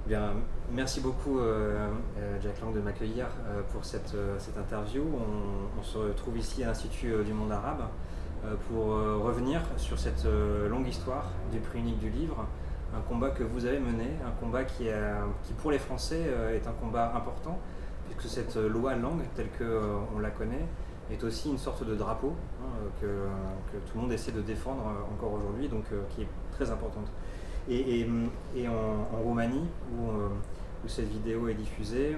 Bien, merci beaucoup Jack Lang de m'accueillir pour cette interview. On se retrouve ici à l'Institut du monde arabe pour revenir sur cette longue histoire du prix unique du livre, un combat que vous avez mené, un combat qui pour les Français est un combat important, puisque cette loi langue telle qu'on la connaît est aussi une sorte de drapeau que tout le monde essaie de défendre encore aujourd'hui, donc qui est très importante. Et en Roumanie, où cette vidéo est diffusée,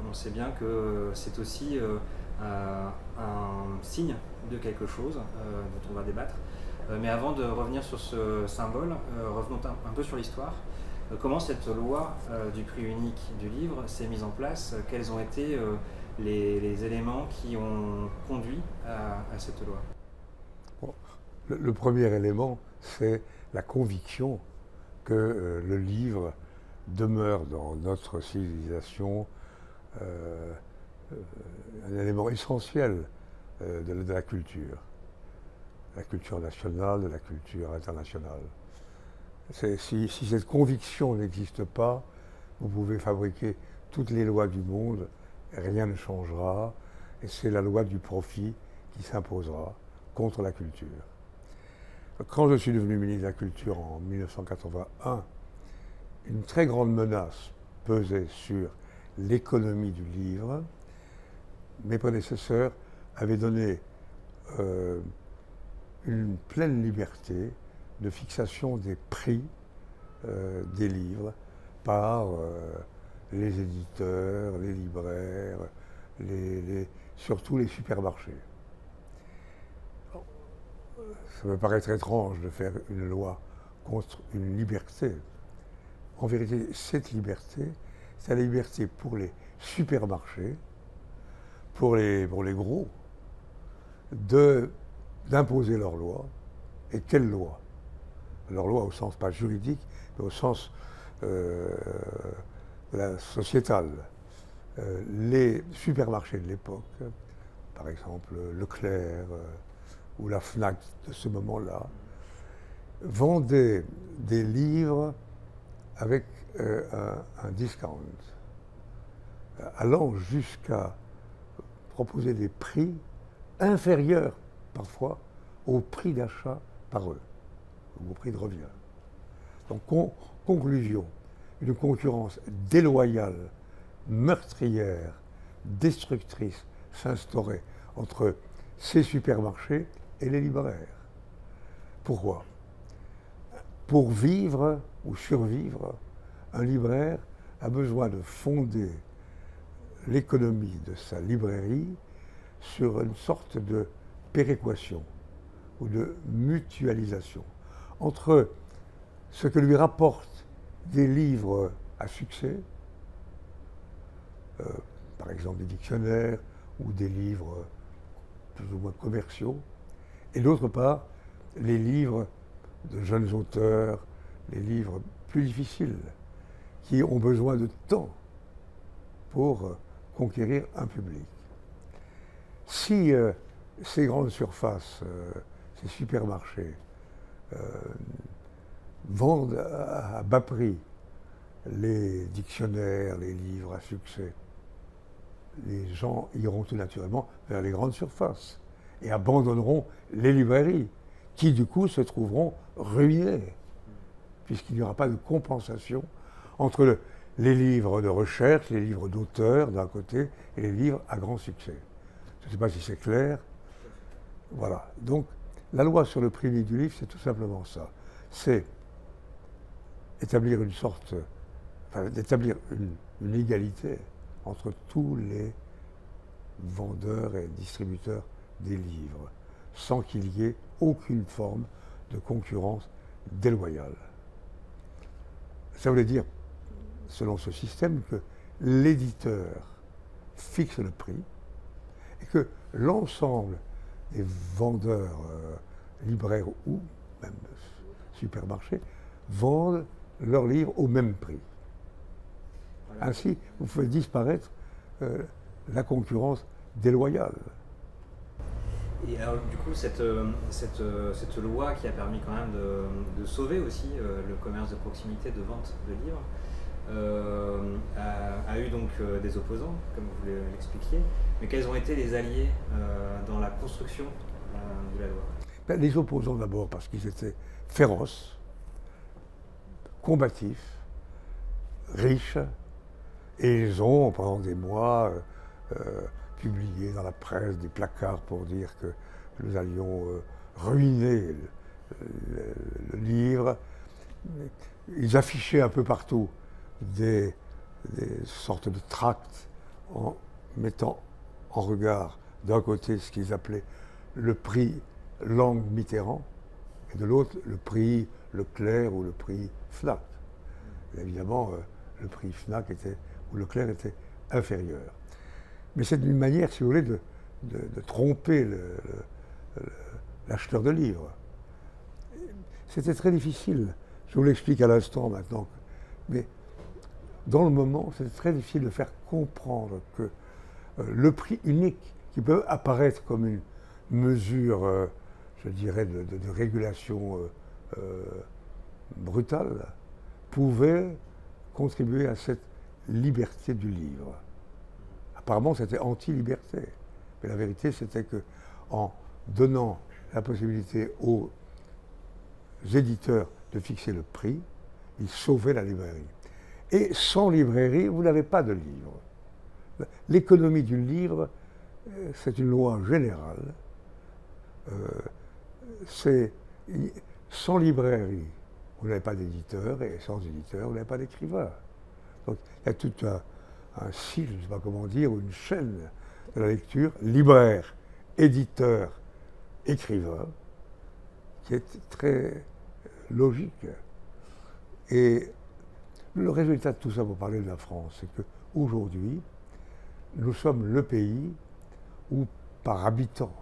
on sait bien que c'est aussi un signe de quelque chose dont on va débattre. Mais avant de revenir sur ce symbole, revenons un peu sur l'histoire. Comment cette loi du prix unique du livre s'est mise en place? Quels ont été les éléments qui ont conduit à cette loi? Bon, le premier élément, c'est la conviction que le livre demeure dans notre civilisation un élément essentiel de la culture nationale, de la culture internationale. Si cette conviction n'existe pas, vous pouvez fabriquer toutes les lois du monde, rien ne changera, et c'est la loi du profit qui s'imposera contre la culture. Quand je suis devenu ministre de la Culture en 1981, une très grande menace pesait sur l'économie du livre. Mes prédécesseurs avaient donné une pleine liberté de fixation des prix des livres par les éditeurs, les libraires, surtout les supermarchés. Ça me paraît très étrange de faire une loi contre une liberté. En vérité, cette liberté, c'est la liberté pour les supermarchés, pour les gros, d'imposer leurs lois. Et quelles lois? Leurs lois au sens pas juridique, mais au sens sociétal. Les supermarchés de l'époque, par exemple Leclerc, ou la Fnac de ce moment-là, vendaient des livres avec un discount, allant jusqu'à proposer des prix inférieurs parfois au prix d'achat par eux, ou au prix de revient. Donc, conclusion, une concurrence déloyale, meurtrière, destructrice s'instaurait entre ces supermarchés et les libraires. Pourquoi? Pour vivre ou survivre, un libraire a besoin de fonder l'économie de sa librairie sur une sorte de péréquation ou de mutualisation entre ce que lui rapportent des livres à succès, par exemple des dictionnaires ou des livres plus ou moins commerciaux, et d'autre part, les livres de jeunes auteurs, les livres plus difficiles, qui ont besoin de temps pour conquérir un public. Si ces grandes surfaces, ces supermarchés, vendent à bas prix les dictionnaires, les livres à succès, les gens iront tout naturellement vers les grandes surfaces et abandonneront les librairies, qui du coup se trouveront ruinées, puisqu'il n'y aura pas de compensation entre les livres de recherche, les livres d'auteurs d'un côté, et les livres à grand succès. Je ne sais pas si c'est clair. Voilà. Donc, la loi sur le prix unique du livre, c'est tout simplement ça. C'est établir d'établir une égalité entre tous les vendeurs et distributeurs des livres, sans qu'il y ait aucune forme de concurrence déloyale. Ça voulait dire, selon ce système, que l'éditeur fixe le prix et que l'ensemble des vendeurs, libraires ou même supermarchés vendent leurs livres au même prix. Voilà. Ainsi, vous faites disparaître la concurrence déloyale. Et alors, du coup, cette loi qui a permis quand même de sauver aussi le commerce de proximité de vente de livres, a eu donc des opposants, comme vous l'expliquiez, mais quels ont été les alliés dans la construction de la loi? Ben, les opposants d'abord parce qu'ils étaient féroces, combatifs, riches, et ils ont pendant des mois publié dans la presse des placards pour dire que nous allions ruiner le livre. Ils affichaient un peu partout des sortes de tracts en mettant en regard d'un côté ce qu'ils appelaient le prix Langue Mitterrand et de l'autre le prix Leclerc ou le prix Fnac. Et évidemment, le prix Fnac ou Leclerc était inférieur. Mais c'est une manière, si vous voulez, de tromper l'acheteur de livres. C'était très difficile. Je vous l'explique à l'instant maintenant. Mais dans le moment, c'était très difficile de faire comprendre que le prix unique, qui peut apparaître comme une mesure, je dirais, de régulation brutale, pouvait contribuer à cette liberté du livre. Apparemment, c'était anti-liberté. Mais la vérité, c'était qu'en donnant la possibilité aux éditeurs de fixer le prix, ils sauvaient la librairie. Et sans librairie, vous n'avez pas de livre. L'économie du livre, c'est une loi générale. Sans librairie, vous n'avez pas d'éditeur, et sans éditeur, vous n'avez pas d'écrivain. Donc il y a tout un cycle, je ne sais pas comment dire, ou une chaîne de la lecture, libraire, éditeur, écrivain, qui est très logique. Et le résultat de tout ça, pour parler de la France, c'est qu'aujourd'hui, nous sommes le pays où, par habitant,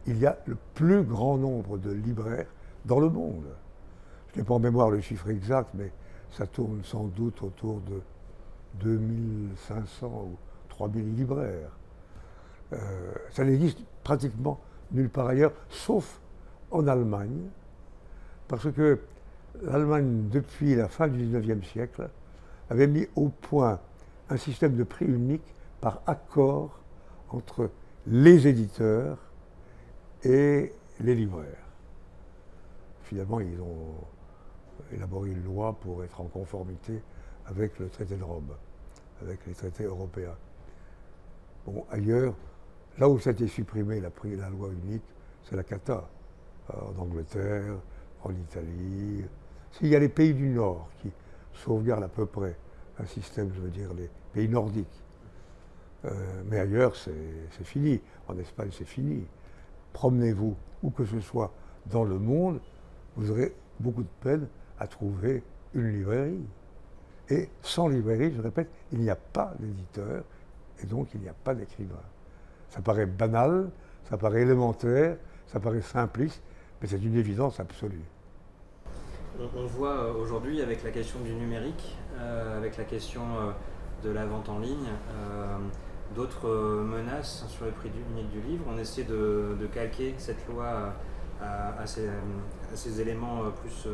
il y a le plus grand nombre de libraires dans le monde. Je n'ai pas en mémoire le chiffre exact, mais ça tourne sans doute autour de 2500 ou 3000 libraires. Ça n'existe pratiquement nulle part ailleurs, sauf en Allemagne, parce que l'Allemagne, depuis la fin du XIXe siècle, avait mis au point un système de prix unique par accord entre les éditeurs et les libraires. Finalement, ils ont élaboré une loi pour être en conformité avec le traité de Rome, avec les traités européens. Bon, ailleurs, là où ça a été supprimé, la loi unique, c'est la cata. En Angleterre, en Italie. Il y a les pays du Nord qui sauvegardent à peu près un système, je veux dire, les pays nordiques. Mais ailleurs, c'est fini. En Espagne, c'est fini. Promenez-vous où que ce soit dans le monde, vous aurez beaucoup de peine à trouver une librairie. Et sans librairie, je répète, il n'y a pas d'éditeur et donc il n'y a pas d'écrivain. Ça paraît banal, ça paraît élémentaire, ça paraît simpliste, mais c'est une évidence absolue. On voit aujourd'hui avec la question du numérique, avec la question de la vente en ligne, d'autres menaces sur le prix unique du livre. On essaie de calquer cette loi à ces éléments plus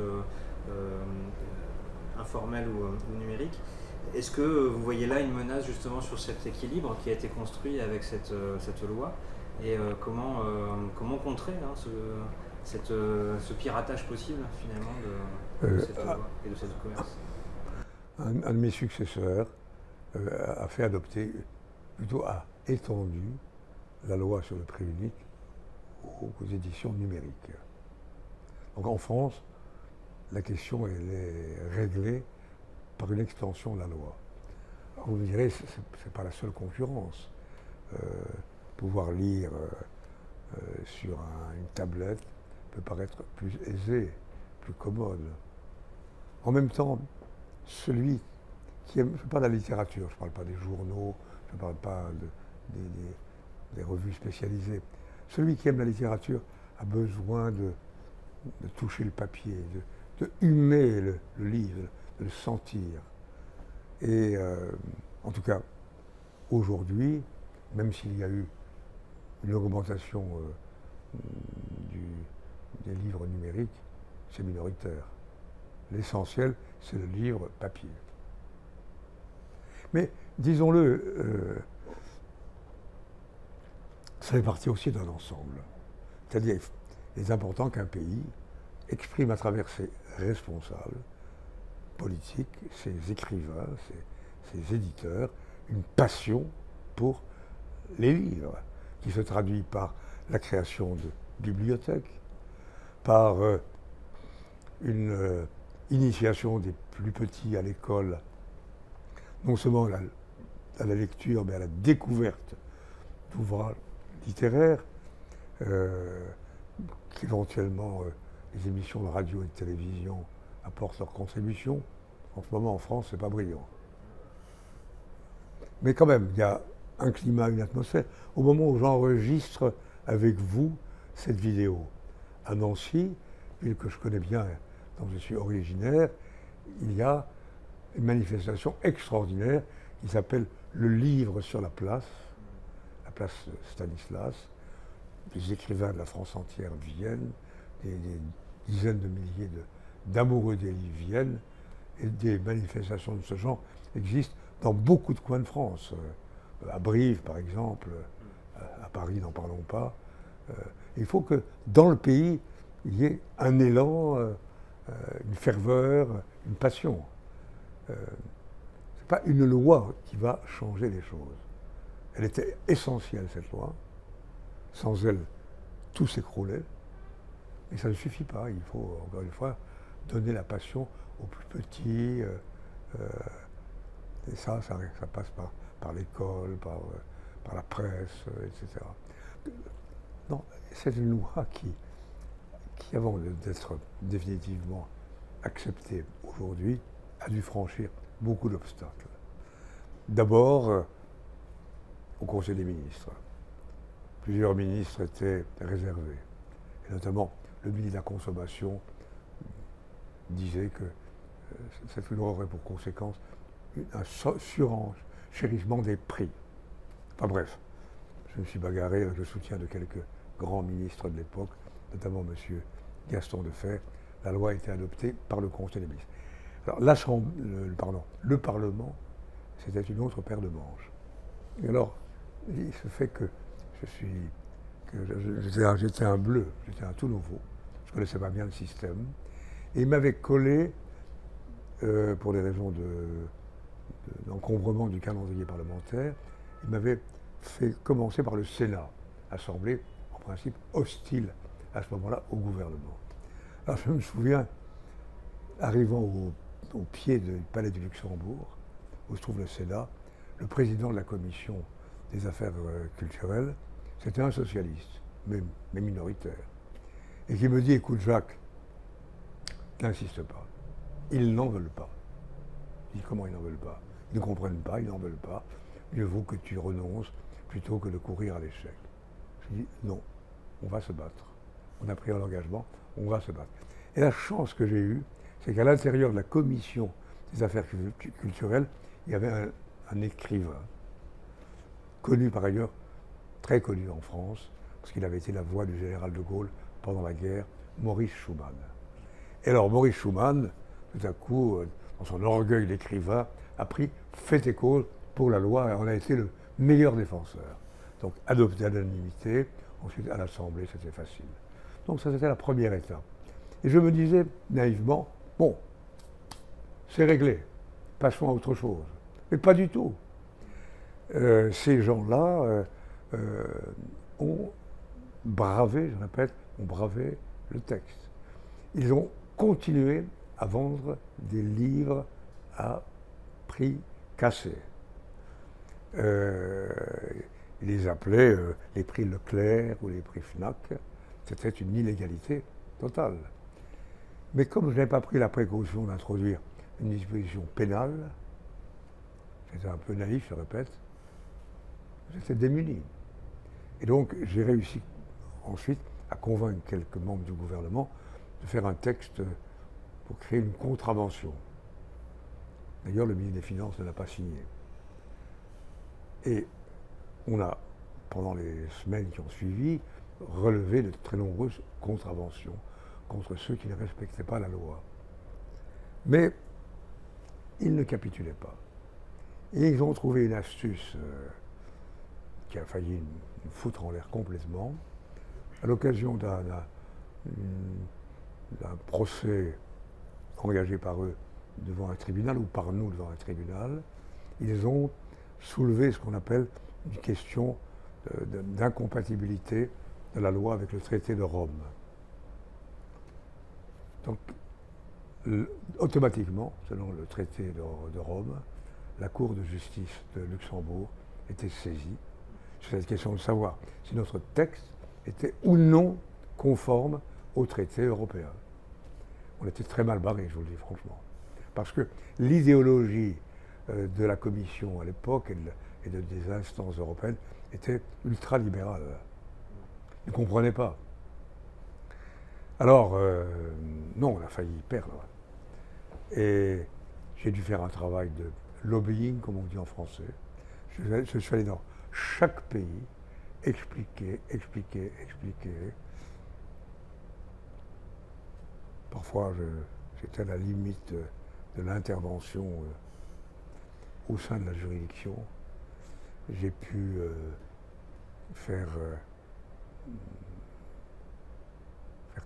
informels ou numériques. Est-ce que vous voyez là une menace justement sur cet équilibre qui a été construit avec cette loi et comment contrer ce piratage possible finalement de cette loi et de ce commerce? Un de mes successeurs a fait adopter, plutôt a étendu la loi sur le prix unique aux éditions numériques. Donc en France, la question elle est réglée par une extension de la loi. Alors vous me direz, ce n'est pas la seule concurrence. Pouvoir lire sur une tablette peut paraître plus aisé, plus commode. En même temps, celui qui aime, je ne parle pas de la littérature, je ne parle pas des journaux, je ne parle pas des revues spécialisées. Celui qui aime la littérature a besoin de toucher le papier, de humer le livre, de le sentir. Et en tout cas, aujourd'hui, même s'il y a eu une augmentation des livres numériques, c'est minoritaire. L'essentiel, c'est le livre papier. Mais disons-le, ça fait partie aussi d'un ensemble. C'est-à-dire, il est important qu'un pays exprime à travers ses responsables politiques, ses écrivains, ses éditeurs, une passion pour les livres, qui se traduit par la création de bibliothèques, par une initiation des plus petits à l'école, non seulement à la lecture, mais à la découverte d'ouvrages littéraires, qu'éventuellement les émissions de radio et de télévision apportent leur contribution. En ce moment, en France, c'est pas brillant. Mais quand même, il y a un climat, une atmosphère. Au moment où j'enregistre avec vous cette vidéo, à Nancy, ville que je connais bien, dont je suis originaire, il y a une manifestation extraordinaire qui s'appelle le livre sur la place Stanislas. Des écrivains de la France entière viennent, des dizaines de milliers d'amoureux des livres viennent, et des manifestations de ce genre existent dans beaucoup de coins de France. À Brive, par exemple, à Paris, n'en parlons pas. Il faut que dans le pays, il y ait un élan, une ferveur, une passion. Ce n'est pas une loi qui va changer les choses. Elle était essentielle, cette loi. Sans elle, tout s'écroulait. Mais ça ne suffit pas. Il faut, encore une fois, donner la passion aux plus petits. Et ça passe par l'école, par la presse, etc. Non, c'est une loi qui avant d'être définitivement acceptée aujourd'hui, a dû franchir beaucoup d'obstacles. D'abord, au Conseil des ministres. Plusieurs ministres étaient réservés. Et notamment, le ministre de la Consommation disait que cette loi aurait pour conséquence un surenchérissement des prix. Enfin bref, je me suis bagarré avec le soutien de quelques grands ministres de l'époque, notamment M. Gaston Defferre. La loi a été adoptée par le Conseil des ministres. Alors le Parlement, c'était une autre paire de manches. Et alors, il se fait que j'étais un bleu, j'étais un tout nouveau, je ne connaissais pas bien le système, et il m'avait collé, pour des raisons d'encombrement du calendrier parlementaire, il m'avait fait commencer par le Sénat, assemblée en principe hostile à ce moment-là au gouvernement. Alors je me souviens, arrivant au pied du palais du Luxembourg, où se trouve le Sénat, le président de la commission des affaires culturelles, c'était un socialiste, mais minoritaire, et qui me dit, écoute Jacques, n'insiste pas, ils n'en veulent pas. Je dis, comment ils n'en veulent pas? Ils ne comprennent pas, ils n'en veulent pas, mieux vaut que tu renonces plutôt que de courir à l'échec. Je dis, non, on va se battre. On a pris un engagement, on va se battre. Et la chance que j'ai eue, c'est qu'à l'intérieur de la commission des affaires culturelles, il y avait un écrivain, connu par ailleurs, très connu en France, parce qu'il avait été la voix du général de Gaulle pendant la guerre, Maurice Schumann. Et alors Maurice Schumann, tout à coup, dans son orgueil d'écrivain, a pris fait et cause pour la loi et en a été le meilleur défenseur. Donc adopté à l'unanimité, ensuite à l'Assemblée, c'était facile. Donc ça, c'était la première étape. Et je me disais naïvement, bon, c'est réglé, passons à autre chose. Mais pas du tout. Ces gens-là ont bravé, je répète, ont bravé le texte. Ils ont continué à vendre des livres à prix cassé. Ils les appelaient les prix Leclerc ou les prix Fnac. C'était une illégalité totale. Mais comme je n'avais pas pris la précaution d'introduire une disposition pénale, j'étais un peu naïf, je répète, j'étais démuni. Et donc j'ai réussi ensuite à convaincre quelques membres du gouvernement de faire un texte pour créer une contravention. D'ailleurs, le ministre des Finances ne l'a pas signé. Et on a, pendant les semaines qui ont suivi, relevé de très nombreuses contraventions contre ceux qui ne respectaient pas la loi. Mais ils ne capitulaient pas. Et ils ont trouvé une astuce qui a failli nous foutre en l'air complètement. À l'occasion d'un procès engagé par eux devant un tribunal, ou par nous devant un tribunal, ils ont soulevé ce qu'on appelle une question d'incompatibilité de la loi avec le traité de Rome. Donc, automatiquement, selon le traité de Rome, la Cour de justice de Luxembourg était saisie sur cette question de savoir si notre texte était ou non conforme au traité européen. On était très mal barrés, je vous le dis franchement. Parce que l'idéologie de la Commission à l'époque et des instances européennes était ultra-libérale. Ils ne comprenaient pas. Alors, non, on a failli perdre. Et j'ai dû faire un travail de lobbying, comme on dit en français. Je suis allé dans chaque pays, expliquer. Parfois, j'étais à la limite de l'intervention au sein de la juridiction. J'ai pu faire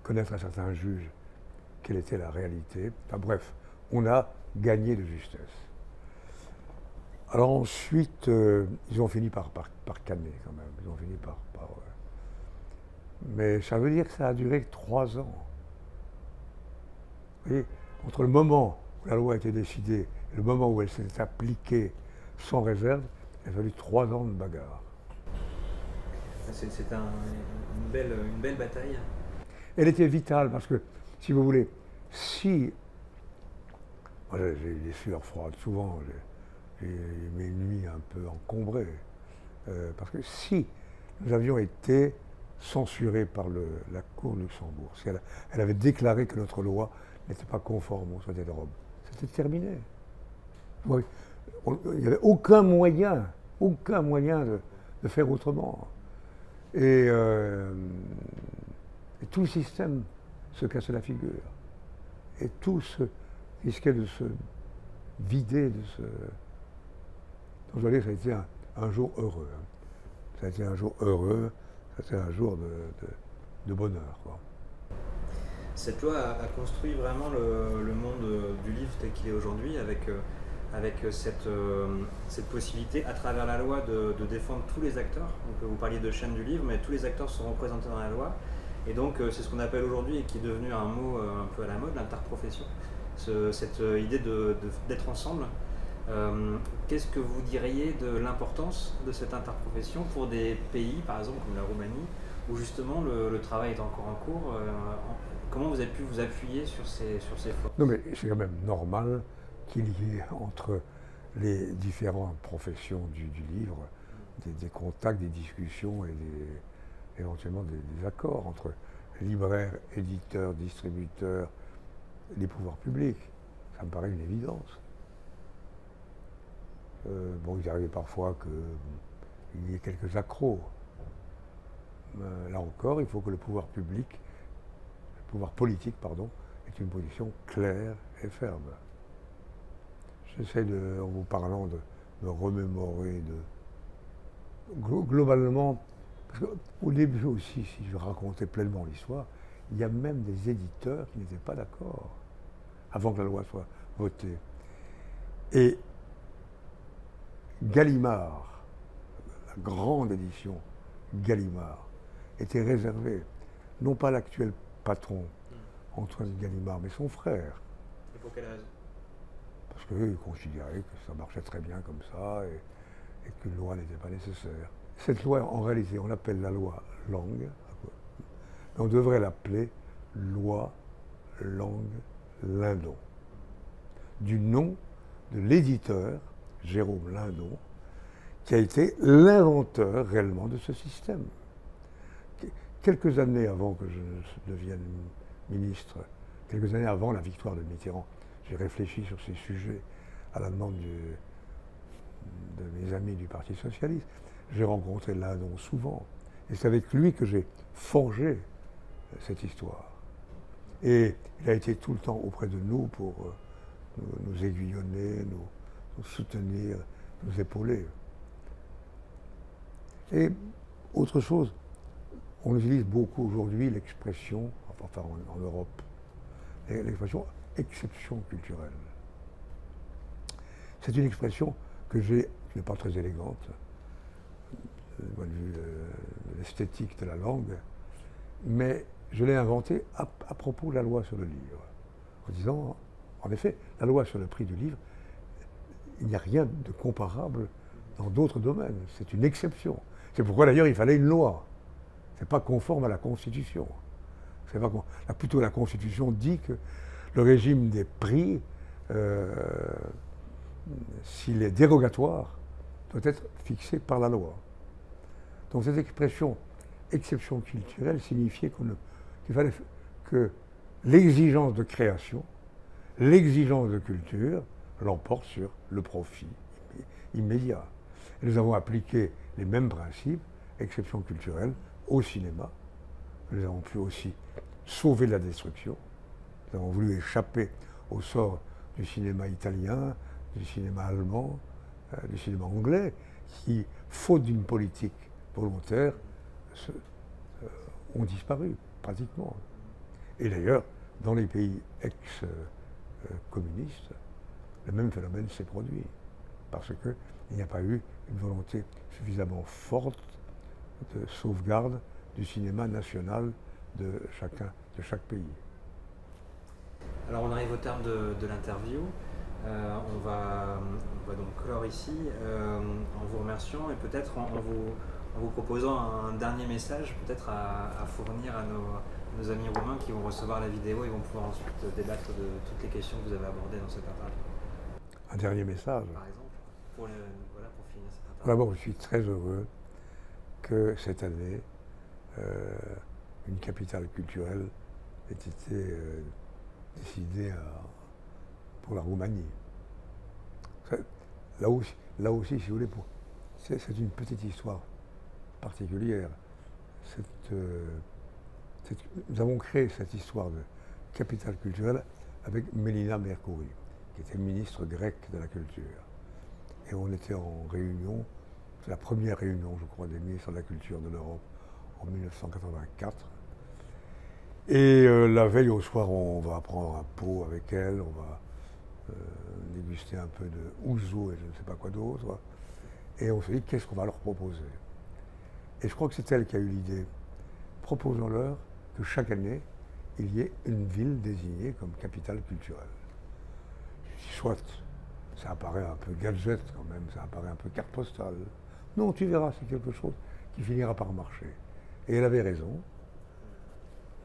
connaître à certains juges quelle était la réalité. Enfin bref, on a gagné de justesse. Alors ensuite, ils ont fini par canner quand même. Ils ont fini mais ça veut dire que ça a duré 3 ans. Vous voyez, entre le moment où la loi a été décidée et le moment où elle s'est appliquée sans réserve, il a fallu 3 ans de bagarre. C'est une belle bataille. Elle était vitale parce que, si vous voulez, si... Moi, j'ai eu des sueurs froides souvent, j'ai mes nuits un peu encombrées, parce que si nous avions été censurés par la Cour de Luxembourg, si elle avait déclaré que notre loi n'était pas conforme au traité de Rome, c'était terminé. Il n'y avait aucun moyen de faire autrement. Et tout le système se cassait la figure. Et tout risquait de se vider de ce... Donc je dois dire que ça a été un jour heureux. Hein. Ça a été un jour heureux, ça a été un jour de bonheur. Quoi. Cette loi a construit vraiment le monde du livre tel qu'il est aujourd'hui, avec cette possibilité, à travers la loi, de défendre tous les acteurs. Donc, vous parliez de chaîne du livre, mais tous les acteurs sont représentés dans la loi. Et donc, c'est ce qu'on appelle aujourd'hui, et qui est devenu un mot un peu à la mode, l'interprofession. Cette idée d'être ensemble. Qu'est-ce que vous diriez de l'importance de cette interprofession pour des pays, par exemple, comme la Roumanie, où justement le travail est encore en cours? Comment vous avez pu vous appuyer sur ces forces? Non, mais c'est quand même normal qu'il y ait entre les différentes professions du livre des contacts, des discussions et éventuellement des accords entre libraires, éditeurs, distributeurs, les pouvoirs publics. Ça me paraît une évidence. Bon, il arrive parfois qu'il y ait quelques accros. Là encore, il faut que le pouvoir politique, ait une position claire et ferme. J'essaie, en vous parlant, de me remémorer globalement, parce qu'au début aussi, si je racontais pleinement l'histoire, il y a même des éditeurs qui n'étaient pas d'accord avant que la loi soit votée. Et Gallimard, la grande édition Gallimard, était réservée, non pas à l'actuel patron, Antoine Gallimard, mais son frère. Et pour quelle raison? Parce qu'ils considéraient que ça marchait très bien comme ça et qu'une loi n'était pas nécessaire. Cette loi, en réalité, on l'appelle la loi Langue, mais on devrait l'appeler loi Langue-Lindon, du nom de l'éditeur Jérôme Lindon, qui a été l'inventeur réellement de ce système. Quelques années avant que je devienne ministre, quelques années avant la victoire de Mitterrand, j'ai réfléchi sur ces sujets à la demande de mes amis du Parti socialiste. J'ai rencontré Lindon souvent, et c'est avec lui que j'ai forgé cette histoire. Et il a été tout le temps auprès de nous pour nous aiguillonner, nous soutenir nous épauler. Et autre chose, on utilise beaucoup aujourd'hui l'expression, enfin en Europe, l'expression exception culturelle. C'est une expression qui n'est pas très élégante, du point de vue de l'esthétique de la langue, mais je l'ai inventée à propos de la loi sur le livre, en disant, en effet, la loi sur le prix du livre, il n'y a rien de comparable dans d'autres domaines, c'est une exception. C'est pourquoi d'ailleurs il fallait une loi. Ce n'est pas conforme à la Constitution. Plutôt la Constitution dit que le régime des prix, s'il est dérogatoire, doit être fixé par la loi. Donc cette expression exception culturelle signifiait qu'il fallait que l'exigence de création, l'exigence de culture l'emporte sur le profit immédiat. Et nous avons appliqué les mêmes principes, exception culturelle, au cinéma. Nous avons pu aussi sauver la destruction. Nous avons voulu échapper au sort du cinéma italien, du cinéma allemand, du cinéma anglais, qui, faute d'une politique volontaire, ont disparu, pratiquement. Et d'ailleurs, dans les pays ex-communistes, le même phénomène s'est produit, parce qu'il n'y a pas eu une volonté suffisamment forte de sauvegarde du cinéma national de chaque pays. Alors on arrive au terme de l'interview. On va donc clore ici en vous remerciant et peut-être en vous proposant un dernier message peut-être à fournir à nos amis roumains qui vont recevoir la vidéo et vont pouvoir ensuite débattre de toutes les questions que vous avez abordées dans cette interview. Un dernier message. Par exemple, pour finir cette interview. D'abord, je suis très heureux que cette année, une capitale culturelle ait été décidée pour la Roumanie. Là aussi, si vous voulez, c'est une petite histoire particulière. Nous avons créé cette histoire de capitale culturelle avec Melina Mercouri, qui était ministre grec de la Culture. Et on était en réunion, c'est la première réunion, je crois, des ministres de la Culture de l'Europe en 1984. Et la veille au soir, on va prendre un pot avec elle, on va déguster un peu de ouzo et je ne sais pas quoi d'autre. Et on se dit, qu'est-ce qu'on va leur proposer? Et je crois que c'est elle qui a eu l'idée. Proposons-leur que chaque année, il y ait une ville désignée comme capitale culturelle. Soit, ça apparaît un peu gadget quand même, ça apparaît un peu carte postale. Non, tu verras, c'est quelque chose qui finira par marcher. Et elle avait raison.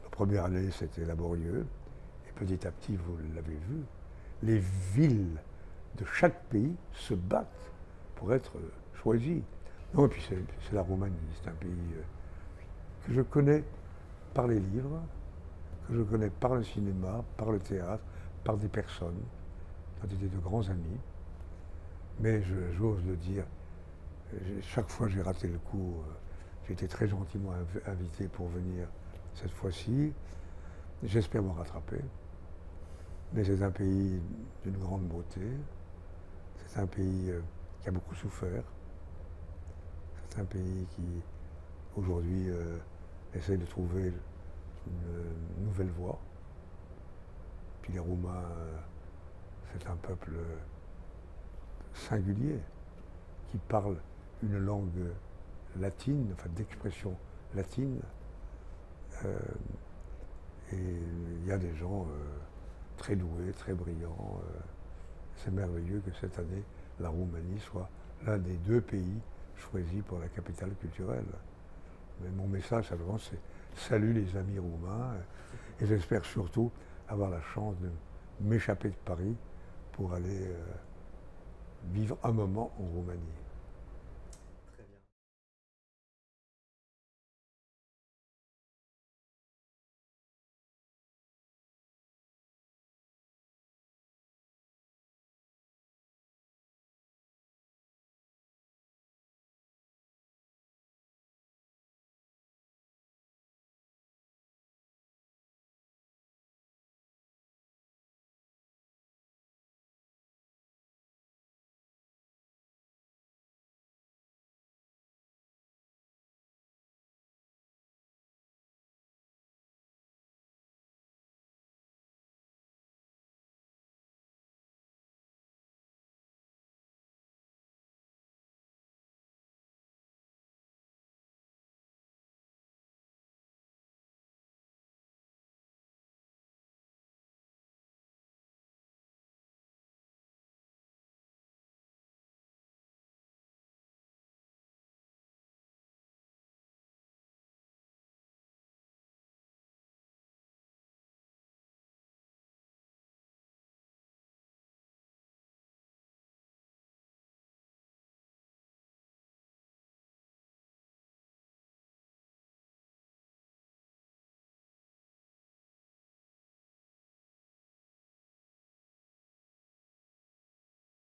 La première année, c'était laborieux. Et petit à petit, vous l'avez vu, les villes de chaque pays se battent pour être choisies. Non, et puis c'est la Roumanie, c'est un pays que je connais par les livres, que je connais par le cinéma, par le théâtre, par des personnes, qui ont été de grands amis. Mais j'ose le dire, chaque fois j'ai raté le coup, j'ai été très gentiment invité pour venir cette fois-ci. J'espère me rattraper. Mais c'est un pays d'une grande beauté. C'est un pays qui a beaucoup souffert. C'est un pays qui, aujourd'hui, essaie de trouver une nouvelle voie. Puis les Roumains, c'est un peuple singulier qui parle une langue latine, enfin d'expression latine. Et il y a des gens très doués, très brillants. C'est merveilleux que cette année, la Roumanie soit l'un des 2 pays choisis pour la capitale culturelle. Mais mon message, simplement, c'est salut les amis roumains. Et j'espère surtout avoir la chance de m'échapper de Paris pour aller vivre un moment en Roumanie.